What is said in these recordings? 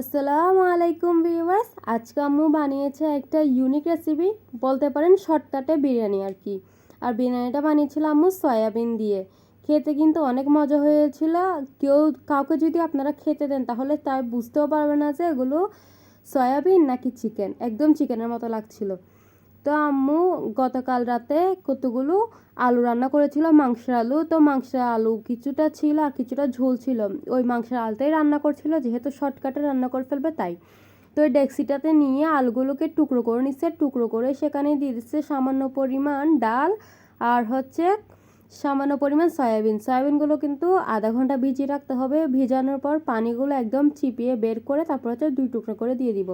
আসসালামু আলাইকুম ভিউয়ার্স, আজকে আম্মু বানিয়েছে একটা ইউনিক রেসিপি, বলতে পারেন শর্টকাটে বিরিয়ানি আর কি। আর বিরিয়ানিটা বানিয়েছিল আম্মু সয়াবিন দিয়ে। খেতে কিন্তু অনেক মজা হয়েছিল। কাউকে যদি আপনারা খেতে দেন তাহলে তাই বুঝতেও পারবে না যে এগুলো সয়াবিন নাকি চিকেন, একদম চিকেনের মতো লাগছিল। তো আম্মু গতকাল রাতে কতগুলো আলু রান্না করেছিল, মাংসের আলু। তো মাংসের আলু কিছুটা ছিল আর কিছুটা ঝোল ছিল, ওই মাংসের আলুটাই রান্না করছিল, যেহেতু শর্টকাটে রান্না করে ফেলবে তাই। তো এই ডেক্সিটাতে নিয়ে আলুগুলোকে টুকরো করে নিচ্ছে, টুকরো করে সেখানে দিয়ে দিচ্ছে সামান্য পরিমাণ ডাল আর সামান্য পরিমাণ সয়াবিনগুলো কিন্তু আধা ঘন্টা ভিজিয়ে রাখতে হবে। ভিজানোর পর পানিগুলো একদম চিপিয়ে বের করে তারপর 2 টুকরো করে দিয়ে দিব।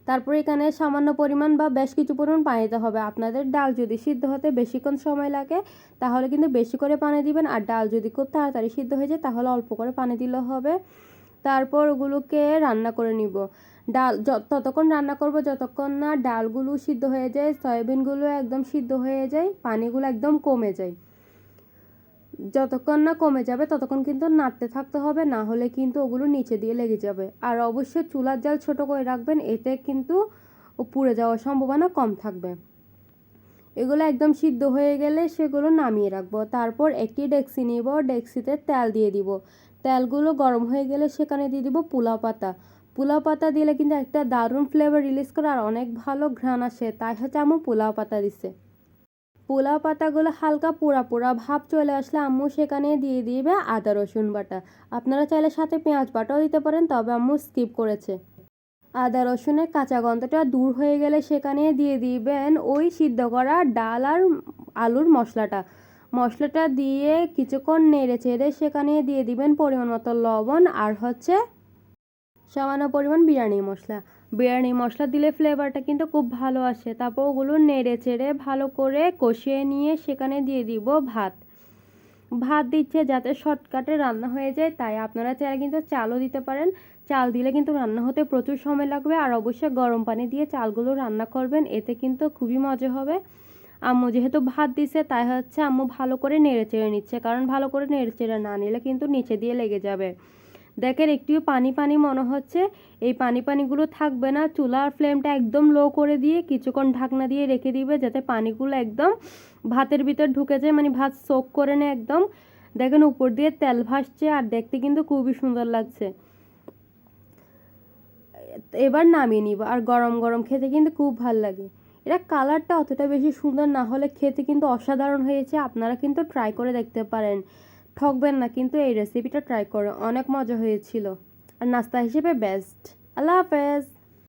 তারপরে এখানে সামান্য পরিমাণ বা বেশ কিছু পরিমাণ পানি দিতে হবে। আপনাদের ডাল যদি সিদ্ধ হতে বেশিক্ষণ সময় লাগে তাহলে কিন্তু বেশি করে পানি দিবেন, আর ডাল যদি খুব তাড়াতাড়ি সিদ্ধ হয়ে যায় তাহলে অল্প করে পানি দিলে হবে। তারপর ওগুলোকে রান্না করে নিব। ডাল ততক্ষণ রান্না করব যতক্ষণ না ডালগুলো সিদ্ধ হয়ে যায়, সয়াবিনগুলো একদম সিদ্ধ হয়ে যায়, পানিগুলো একদম কমে যায়। যতক্ষণ না কমে যাবে ততক্ষণ কিন্তু নাড়তে থাকতে হবে, না হলে কিন্তু ওগুলো নিচে দিয়ে লেগে যাবে। আর অবশ্যই চুলার জাল ছোট করে রাখবেন, এতে কিন্তু পুড়ে যাওয়ার সম্ভাবনা কম থাকবে। এগুলো একদম সিদ্ধ হয়ে গেলে সেগুলো নামিয়ে রাখবো। তারপর একটি ডেক্সি নিব, ডেক্সিতে তেল দিয়ে দিব। তেলগুলো গরম হয়ে গেলে সেখানে দিয়ে দিব পোলাও পাতা। পোলাও পাতা দিলে কিন্তু একটা দারুণ ফ্লেভার রিলিজ করে আর অনেক ভালো ঘ্রাণ আসে, তাই হচ্ছে আম্মু পোলাও পাতা দিছে। পোলাও পাতাগুলো হালকা পোড়া পোড়া ভাব চলে আসলে আম্মু সেখানে দিয়ে দিবে আদা রসুন বাটা। আপনারা চাইলে সাথে পেঁয়াজ বাটাও দিতে পারেন, তবে আম্মু স্কিপ করেছে। আদা রসুনের কাঁচা গন্ধটা দূর হয়ে গেলে সেখানে দিয়ে দিবেন ওই সিদ্ধ করা ডাল আর আলুর মশলাটা দিয়ে কিছুক্ষণ নেড়ে চেড়ে সেখানে দিয়ে দিবেন পরিমাণ মতো লবণ আর সামান্য পরিমাণ বিরিয়ানি মশলা দিলে ফ্লেভারটা কিন্তু খুব ভালো আসে। তারপর ওগুলো নেড়ে চেড়ে ভালো করে কষিয়ে নিয়ে সেখানে দিয়ে দিব ভাত দিচ্ছে যাতে শর্টকাটে রান্না হয়ে যায়, তাই আপনারা চাইলে কিন্তু চালও দিতে পারেন। চাল দিলে কিন্তু রান্না হতে প্রচুর সময় লাগবে, আর অবশ্যই গরম পানি দিয়ে চালগুলো রান্না করবেন, এতে কিন্তু খুবই মজা হবে। আম্মু যেহেতু ভাত দিছে তাই হচ্ছে আম্মু ভালো করে নেড়ে চেড়ে নিচ্ছে, কারণ ভালো করে নেড়ে চেড়ে না নিলে কিন্তু নিচে দিয়ে লেগে যাবে। দেখেন একটু পানি পানি মনে হচ্ছে, এই পানিগুলো থাকবে না। চুলার ফ্লেমটা একদম লো করে দিয়ে কিছুক্ষণ ঢাকনা দিয়ে রেখে দিবে, যাতে পানিগুলো একদম ভাতের ভিতর ঢুকে যায়, মানে ভাত সোক করে নেয় একদম। দেখেন উপর দিয়ে তেল ভাসছে আর দেখতে কিন্তু খুবই সুন্দর লাগছে। এবার নামিয়ে নিব, আর গরম গরম খেতে কিন্তু খুব ভালো লাগে। এটা কালারটা অতটা বেশি সুন্দর না হলে খেতে কিন্তু অসাধারণ হয়েছে। আপনারা কিন্তু ট্রাই করে দেখতে পারেন, ঠকবেন না কিন্তু এই রেসিপিটা ট্রাই করে, অনেক মজা হয়েছিল আর নাস্তা হিসেবে বেস্ট। আল্লাহ হাফেজ।